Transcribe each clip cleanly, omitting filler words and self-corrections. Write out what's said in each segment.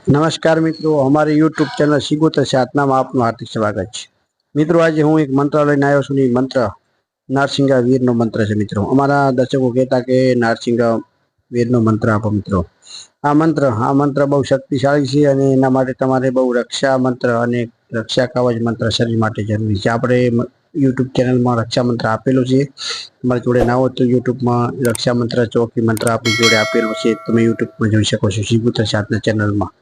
નમસ્કાર મિત્રો, અમારી યુટ્યુબ ચેનલ સિગોતર સાતનામાં આપનું હાર્દિક સ્વાગત છે। મિત્રો, આજે હું એક મંત્ર લઈને આવ્યો છું। મંત્ર નારસિંગા વીરનો મંત્ર છે। મિત્રો, અમારા દર્શકો કહેતા કે નારસિંગા વીરનો મંત્ર આપો। મિત્રો, આ મંત્ર બહુ શક્તિશાળી છે અને એના માટે તમારે બહુ રક્ષા મંત્ર અને રક્ષા કવચ મંત્ર શરીર માટે જરૂરી છે। આપણે યુટ્યુબ ચેનલમાં રક્ષા મંત્ર આપેલો છે। તમારી જોડે ના હોય તો યુટ્યુબમાં રક્ષા મંત્ર ચોકી મંત્ર આપણી જોડે આપેલો છે, તમે યુટ્યુબમાં જોઈ શકો છો સિગોતર સાતના ચેનલમાં।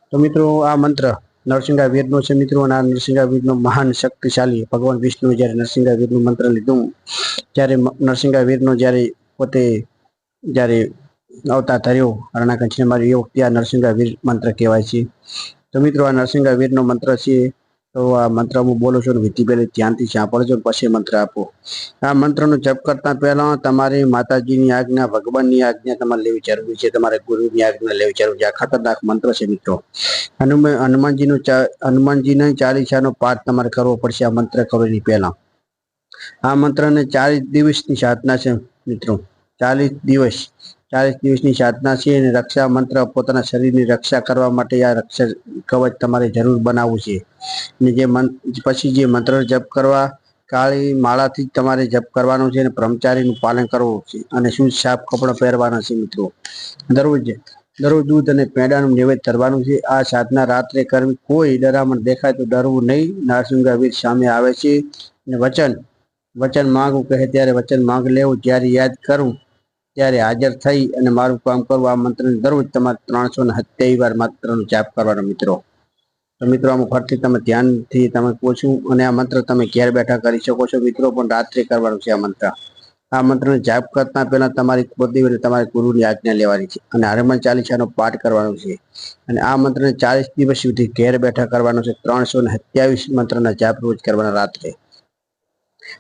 તો મિત્રો, આ મંત્ર નરસિંગા વીરનો છે। મિત્રો, અને આ નરસિંગા વીરનો મહાન શક્તિશાળી ભગવાન વિષ્ણુ જ્યારે નરસિંગા વીરનું મંત્ર લીધું, ત્યારે નરસિંગા વીરનો જ્યારે પોતે જ્યારે અવતાર ધર્યો રણાકંચને મારી એ વખતે આ નરસિંગા વીર મંત્ર કહેવાય છે। તો મિત્રો, આ નરસિંગા વીરનો મંત્ર છે। તો આ મંત્ર હું બોલું છું, વિધિ પહેલી ધ્યાનથી સાંભળજો, પછી મંત્ર આપો। આ મંત્રનો જપ કરતા પહેલા તમારે માતાજીની આજ્ઞા, ભગવાનની આજ્ઞા તમારે લેવી જરૂરી છે, તમારે ગુરુની આજ્ઞા લેવી જરૂરી છે। આ ખતરનાક મંત્ર છે। મિત્રો, હનુમાનજીની ચાલીસાનો પાઠ તમારે કરવો પડશે આ મંત્ર કરો એની પહેલા। આ મંત્રને 40 દિવસની સાધના છે। મિત્રો, 40 દિવસની સાધના છે અને રક્ષા મંત્ર પોતાના શરીરની રક્ષા કરવા માટે આ રક્ષા કવચ તમારે જરૂર બનાવવું છે। અને પછી જે મંત્ર જપ કરવા કાળી માળાથી તમારે જપ કરવાનો છે અને બ્રહ્મચારીનું પાલન કરવું છે અને શુદ્ધ સાફ કપડાં પહેરવાના છે। મિત્રો, દરરોજ દૂધ અને પેંડાનું નૈવેદ્ય ધરવાનું છે। આ સાધના રાત્રે કરવી। કોઈ ડરામણ દેખાય તો ડરવું નહીં। નારસિંગા વીર સામે આવે છે અને વચન માંગવું કહે ત્યારે વચન માંગ લેવું। જ્યારે યાદ કરું ત્યારે હાજર થઈ અને મારું કામ કરવું। આ મંત્રને દરરોજ તમારે 327 વાર મંત્રનો જાપ કરવાનો। મિત્રો, તો મિત્રો, આમાં ફરીથી તમે ધ્યાનથી તમે પૂછું અને આ મંત્ર તમે ઘેર બેઠા કરી શકો છો। મિત્રો, પણ રાત્રે કરવાનું છે આ મંત્રનો જાપ કરતા પહેલા તમારી પોતે તમારે ગુરુની આજ્ઞા લેવાની છે અને હનુમાન ચાલીસાનો પાઠ કરવાનો છે। અને આ મંત્રને 40 દિવસ સુધી ઘેર બેઠા કરવાનો છે। 327 મંત્રના જાપ રોજ કરવાના રાત્રે।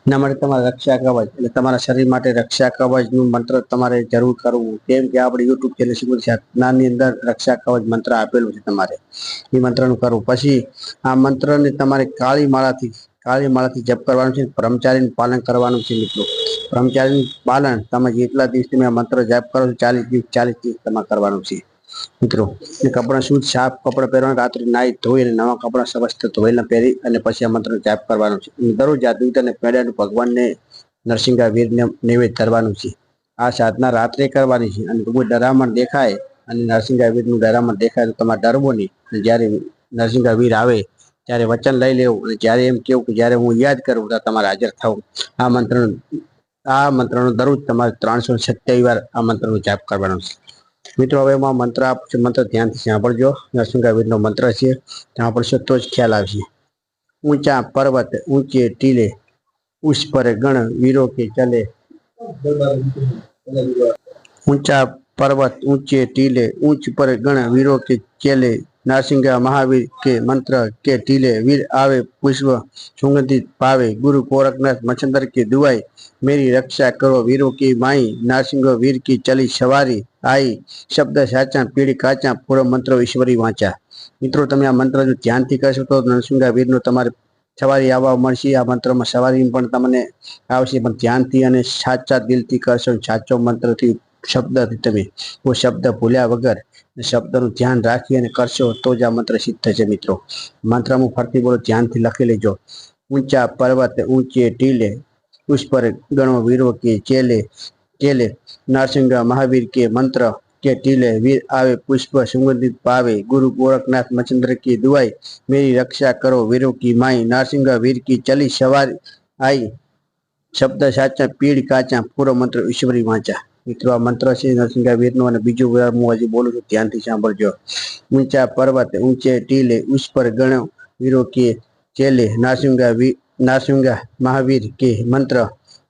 એના માટે તમારે રક્ષા કવચ એટલે તમારા શરીર માટે રક્ષા કવચનું મંત્ર તમારે જરૂર કરવું। કેમ કે આપણે યુટ્યુબ ચેનલ સિગોતર સાતનાની અંદર રક્ષા કવચ મંત્ર આપેલું છે, તમારે એ મંત્રનું કરવું। પછી આ મંત્રને તમારે કાળી માળાથી જપ કરવાનું છે, બ્રહ્મચારીનું પાલન કરવાનું છે। મિત્રો, બ્રહ્મચારીનું પાલન તમે જેટલા દિવસ તમે આ મંત્ર જાપ કરો છો 40 દિવસ તમારે કરવાનું છે। મિત્રો, કપડાં શુદ્ધ સાફ કપડાં પહેરવાના, રાત્રે નાહી ધોઈ અને નવા કપડાં સ્વસ્થ ધોયેલા પહેરી અને પછી આ મંત્ર જાપ કરવાનો છે। દરરોજ આ દૂધ અને પેંડાનું ભગવાનને નરસિંગા વીરને નૈવેદ્ય ધરવાનું છે। આ સાધના રાત્રે કરવાની છે અને કોઈ ડરામણ દેખાય અને નરસિંગા વીરનું ડરામણ દેખાય તો તમારે ડરવો નહીં। જ્યારે નરસિંગા વીર આવે ત્યારે વચન લઈ લેવું અને જ્યારે એમ કેવું કે જ્યારે હું યાદ કરું ત્યારે તમારે હાજર થવું। આ મંત્રનો દરરોજ તમારે 327 વાર આ મંત્રનો જાપ કરવાનો છે। મિત્રો, હવે હું મંત્ર આપું છું, મંત્ર ધ્યાનથી સાંભળજો। નરસિંગા વીરનો મંત્ર છે, સાંભળશો તો જ ખ્યાલ આવશે। ઊંચા પર્વત ઊંચે ટીલે, उस पर गण वीरों के चले। ऊंचा पर्वत ऊंचे टीले, ऊंच पर गण वीरों के चले। नारसिंगा महावीर के मंत्र के टीले, वीर आवे पुष्प सुगंधित पावे। गुरु गोरखनाथ मच्छंदर की दुआई, मेरी रक्षा करो वीरों की माई। नारसिंह वीर की चली सवारी आई, शब्द साचा पीढ़ी काचा, पूरा मंत्र ईश्वरी वाचा। मित्रों, તમે આ મંત્ર જો ધ્યાનથી કરશો તો નરસિંગા વીરનો તમારે સવારી આવવા મળશે। આ મંત્રમાં સવારી પણ તમને આવશે, પણ ધ્યાનથી અને સાચા દિલથી કરશો, સાચો મંત્રથી શબ્દથી તમે કોઈ શબ્દ ભૂલ્યા વગર શબ્દનું ધ્યાન રાખી અને કરશો તો જ આ મંત્ર સિદ્ધ થશે। મિત્રો, મંત્ર હું ફરતી બોલો, ધ્યાનથી લખી લેજો। ઊંચા પર્વત ઊંચે ટીલે, उस पर गणों वीरों के चेले। नारसिंगा महावीर के मंत्र के टीले, वीर आवे पुष्प सुगंधित पावे। गुरु गोरखनाथ मच्छंद्र की दुआई, मेरी रक्षा करो वीरों की माई। नारसिंगा वीर की चली सवारी आई, शब्द साचा पीढ़ काचा, पूरो मंत्र ईश्वरी वाचा। મિત્રો, આ મંત્ર છે નરસિંગા વીરનો અને બીજું હું હજી બોલું છું, ધ્યાનથી સાંભળજો। ઊંચા પર્વત ઊંચે ટીલે, उस पर गणों वीरों के चेले। नारसिंगा महावीर के मंत्र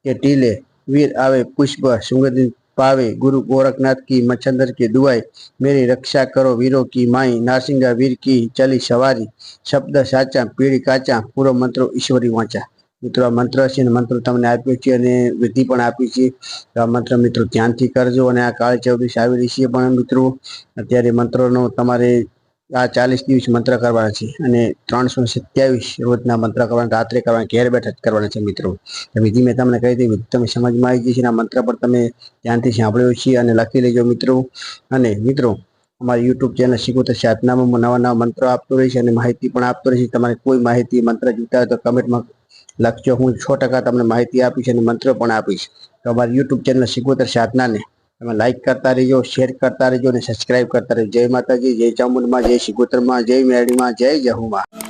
के टीले, वीर आवे पुष्प सुगंधित पावे। गुरु गोरखनाथ की मच्छंदर की दुआई, मेरी रक्षा करो वीरों की माई। नारसिंगा वीर की चली सवारी, शब्द साचा पीढ़ी काचा, पूरो मंत्र ईश्वरी वाचा। મિત્રો, આ મંત્ર છે અને મંત્ર તમને આપ્યો છે અને વિધિ પણ આપી છે। આ મંત્ર મિત્રો ધ્યાનથી કરજો। અને આ કાળી ચૌદશ આવી રહી છે, પણ મિત્રો અત્યારે મંત્રનો તમારે આ 40 દિવસ મંત્ર કરવાના છે અને 327 રોજના મંત્ર કરવાના, રાત્રે કરવાના, ઘેર બેઠા જ કરવાના છે। મિત્રો, વિધિ મેં તમને કહી હતી, વિધિ તમે સમજમાં આવી જશે। આ મંત્ર પણ તમે ધ્યાનથી સાંભળ્યો છે અને લખી લેજો। મિત્રો, અને મિત્રો અમારી યુટ્યુબ ચેનલ શિકોતર સાધનામાં હું નવા નવા મંત્રો આપતો રહીશ અને માહિતી પણ આપતો રહીશ. તમારે કોઈ માહિતી મંત્ર જોઈતા હોય તો કમેન્ટમાં લખજો. હું 100% તમને માહિતી આપીશ અને મંત્રો પણ આપીશ. તો અમારી યુટ્યુબ ચેનલ શિકોતર સાધનાને તમે લાઈક કરતા રહેજો, શેર કરતા રહેજો અને સબસ્ક્રાઇબ કરતા રહેજો. જય માતાજી, જય ચામુંડમાં, જય શિકોતરમાં, જય મેરડીમાં, જય જહુમાં.